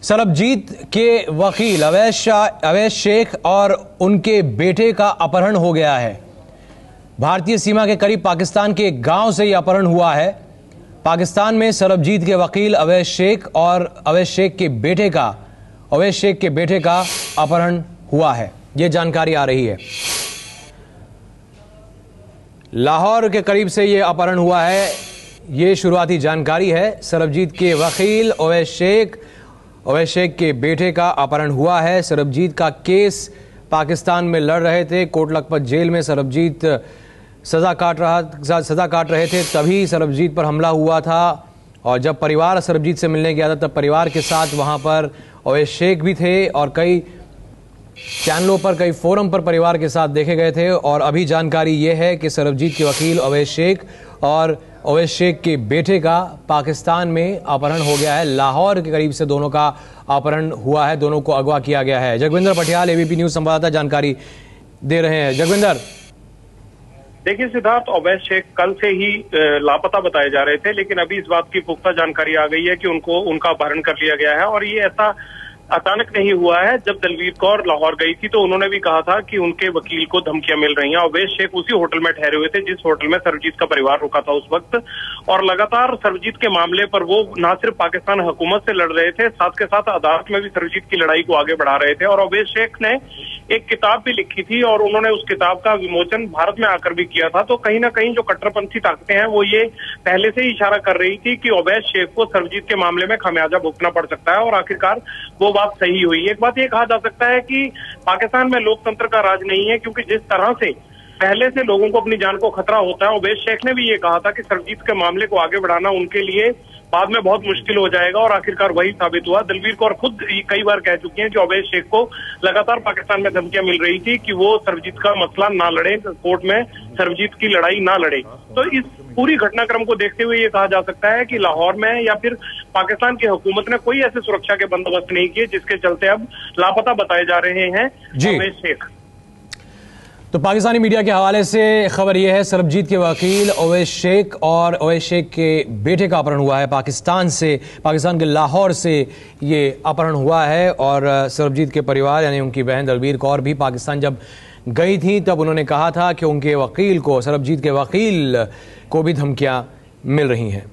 सरबजीत के वकील अवैध शेख और उनके बेटे का अपहरण हो गया है। भारतीय सीमा के करीब पाकिस्तान के एक गांव से यह अपहरण हुआ है। पाकिस्तान में सरबजीत के वकील अवैध शेख और अवैध शेख के बेटे का अपहरण हुआ है, यह जानकारी आ रही है। लाहौर के करीब से यह अपहरण हुआ है, ये शुरुआती जानकारी है। सरबजीत के वकील अवैध शेख के बेटे का अपहरण हुआ है। सरबजीत का केस पाकिस्तान में लड़ रहे थे। कोट लखपत जेल में सरबजीत सजा काट रहे थे, तभी सरबजीत पर हमला हुआ था। और जब परिवार सरबजीत से मिलने गया था, तब परिवार के साथ वहां पर अवैध शेख भी थे और कई चैनलों पर, कई फोरम पर परिवार के साथ देखे गए थे। और अभी जानकारी यह है कि सरबजीत के वकील अवैध शेख और अवैध शेख के बेटे का पाकिस्तान में अपहरण हो गया है। लाहौर के करीब से दोनों का अपहरण हुआ है, दोनों को अगवा किया गया है। जगविंदर पटियाल, एबीपी न्यूज संवाददाता, जानकारी दे रहे हैं। जगविंदर, देखिए सिद्धार्थ, अवैध शेख कल से ही लापता बताए जा रहे थे, लेकिन अभी इस बात की पुख्ता जानकारी आ गई है कि उनका अपहरण कर लिया गया है। और ये ऐसा अचानक नहीं हुआ है। जब दलवीर कौर लाहौर गई थी तो उन्होंने भी कहा था कि उनके वकील को धमकियां मिल रही हैं। अवैध शेख उसी होटल में ठहरे हुए थे जिस होटल में सरबजीत का परिवार रुका था उस वक्त। और लगातार सरबजीत के मामले पर वो न सिर्फ पाकिस्तान हुकूमत से लड़ रहे थे, साथ के साथ अदालत में भी सरबजीत की लड़ाई को आगे बढ़ा रहे थे। और अवैध शेख ने एक किताब भी लिखी थी और उन्होंने उस किताब का विमोचन भारत में आकर भी किया था। तो कहीं ना कहीं जो कट्टरपंथी ताकतें हैं वो ये पहले से ही इशारा कर रही थी कि अवैध शेख को सरबजीत के मामले में खमियाजा भुगतना पड़ सकता है। और आखिरकार वो बात सही हुई। एक बात ये कहा जा सकता है कि पाकिस्तान में लोकतंत्र का राज नहीं है, क्योंकि जिस तरह से पहले से लोगों को अपनी जान को खतरा होता है, अवैध शेख ने भी ये कहा था कि सरबजीत के मामले को आगे बढ़ाना उनके लिए बाद में बहुत मुश्किल हो जाएगा। और आखिरकार वही साबित हुआ। दलवीर कौर खुद कई बार कह चुकी हैं कि अवैध शेख को लगातार पाकिस्तान में धमकियां मिल रही थी कि वो सरबजीत का मसला ना लड़े, कोर्ट में सरबजीत की लड़ाई ना लड़े। तो इस पूरी घटनाक्रम को देखते हुए ये कहा जा सकता है कि लाहौर में या फिर पाकिस्तान की हुकूमत ने कोई ऐसे सुरक्षा के बंदोबस्त नहीं किए, जिसके चलते अब लापता बताए जा रहे हैं अवैध शेख। तो पाकिस्तानी मीडिया के हवाले से खबर यह है, सरबजीत के वकील अवैध शेख और अवैध शेख के बेटे का अपहरण हुआ है। पाकिस्तान के लाहौर से ये अपहरण हुआ है। और सरबजीत के परिवार यानी उनकी बहन दलवीर कौर भी पाकिस्तान जब गई थी, तब उन्होंने कहा था कि उनके वकील को, सरबजीत के वकील को भी धमकियां मिल रही हैं।